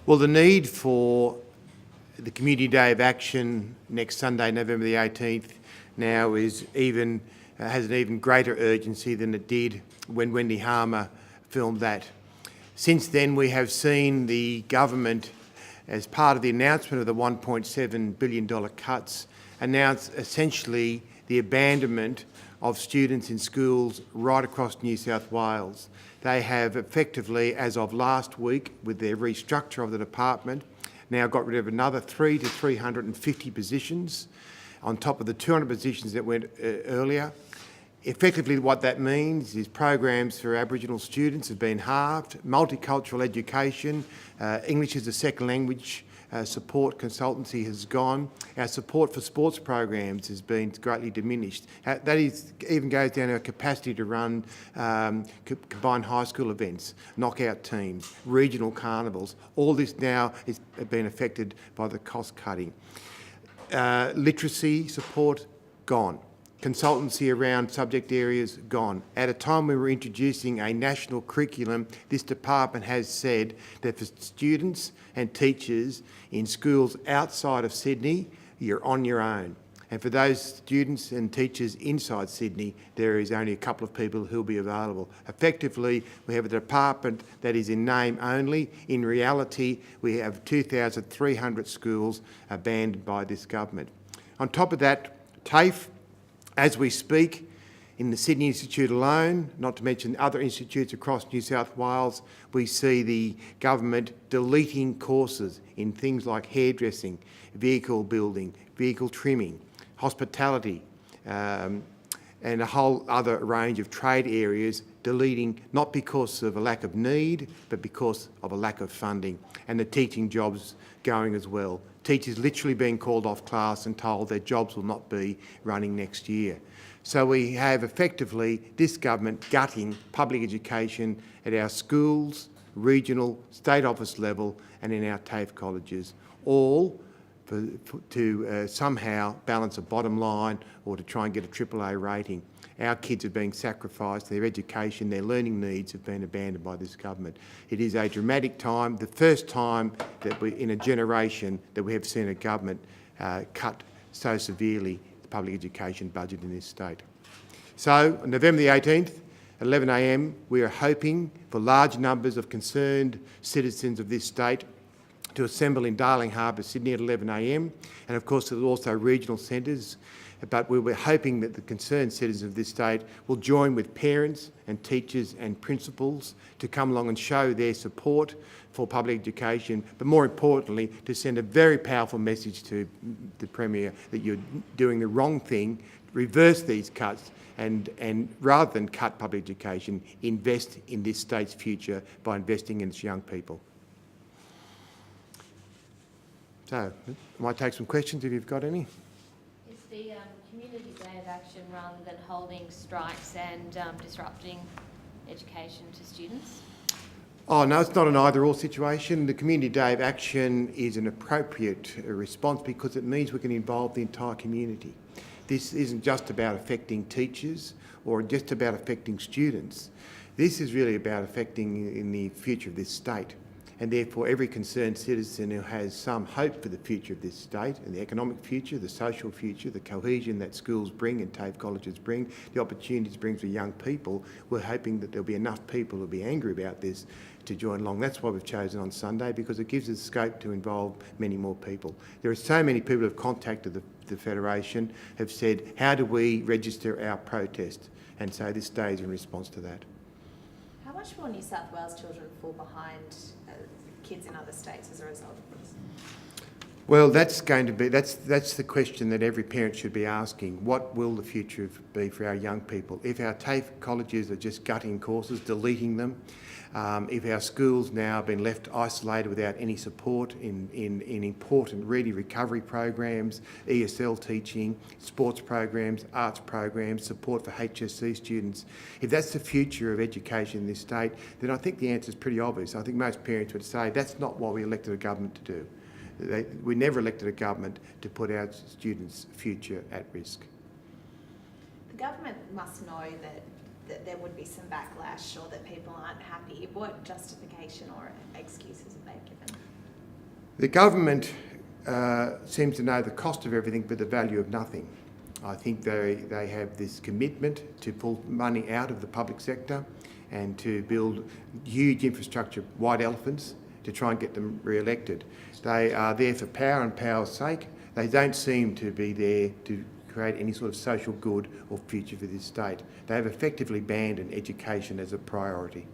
Well, the need for the Community Day of Action next Sunday, November the 18th, now has an even greater urgency than it did when Wendy Harmer filmed that. Since then, we have seen the government, as part of the announcement of the $1.7 billion cuts, announce essentially the abandonment of students in schools right across New South Wales. They have effectively, as of last week, with their restructure of the department, now got rid of another 300 to 350 positions on top of the 200 positions that went earlier. Effectively, what that means is programs for Aboriginal students have been halved, multicultural education, English as a second language support consultancy has gone. Our support for sports programs has been greatly diminished. That even goes down to our capacity to run combined high school events, knockout teams, regional carnivals. All this now is being affected by the cost cutting. Literacy support, gone. Consultancy around subject areas, gone. At a time when we're introducing a national curriculum, this department has said that for students and teachers in schools outside of Sydney, you're on your own. And for those students and teachers inside Sydney, there is only a couple of people who will be available. Effectively, we have a department that is in name only. In reality, we have 2,300 schools abandoned by this government. On top of that, TAFE, as we speak, in the Sydney Institute alone, not to mention other institutes across New South Wales, we see the government deleting courses in things like hairdressing, vehicle building, vehicle trimming, hospitality, and a whole other range of trade areas, deleting not because of a lack of need, but because of a lack of funding, and the teaching jobs going as well. Teachers literally being called off class and told their jobs will not be running next year. So we have effectively this government gutting public education at our schools, regional, state office level and in our TAFE colleges, all to somehow balance a bottom line or to try and get a AAA rating. Our kids are being sacrificed, their education, their learning needs have been abandoned by this government. It is a dramatic time, the first time that in a generation that we have seen a government cut so severely the public education budget in this state. So, on November the 18th, 11 a.m, we are hoping for large numbers of concerned citizens of this state to assemble in Darling Harbour, Sydney at 11 a.m, and of course there's also regional centres, but we were hoping that the concerned citizens of this state will join with parents and teachers and principals to come along and show their support for public education, but more importantly to send a very powerful message to the Premier that you're doing the wrong thing, reverse these cuts and rather than cut public education, invest in this state's future by investing in its young people. So, I might take some questions if you've got any. Is the Community Day of Action, rather than holding strikes and disrupting education to students? Oh no, it's not an either-or situation. The Community Day of Action is an appropriate response because it means we can involve the entire community. This isn't just about affecting teachers or just about affecting students. This is really about affecting in the future of this state. And therefore every concerned citizen who has some hope for the future of this state and the economic future, the social future, the cohesion that schools bring and TAFE colleges bring, the opportunities it brings for young people, we're hoping that there'll be enough people who'll be angry about this to join along. That's why we've chosen on Sunday, because it gives us scope to involve many more people. There are so many people who have contacted the Federation, have said, how do we register our protest? And so this day is in response to that. How much will New South Wales children fall behind kids in other states as a result of this? Well, that's the question that every parent should be asking. What will the future be for our young people? If our TAFE colleges are just gutting courses, deleting them, if our schools now have been left isolated without any support in important reading recovery programs, ESL teaching, sports programs, arts programs, support for HSC students, if that's the future of education in this state, then I think the answer is pretty obvious. I think most parents would say that's not what we elected a government to do. We never elected a government to put our students' future at risk. The government must know that there would be some backlash or that people aren't happy. What justification or excuses have they given? The government seems to know the cost of everything but the value of nothing. I think they have this commitment to pull money out of the public sector and to build huge infrastructure, white elephants, to try and get them re-elected. They are there for power and power's sake. They don't seem to be there to create any sort of social good or future for this state. They have effectively abandoned education as a priority.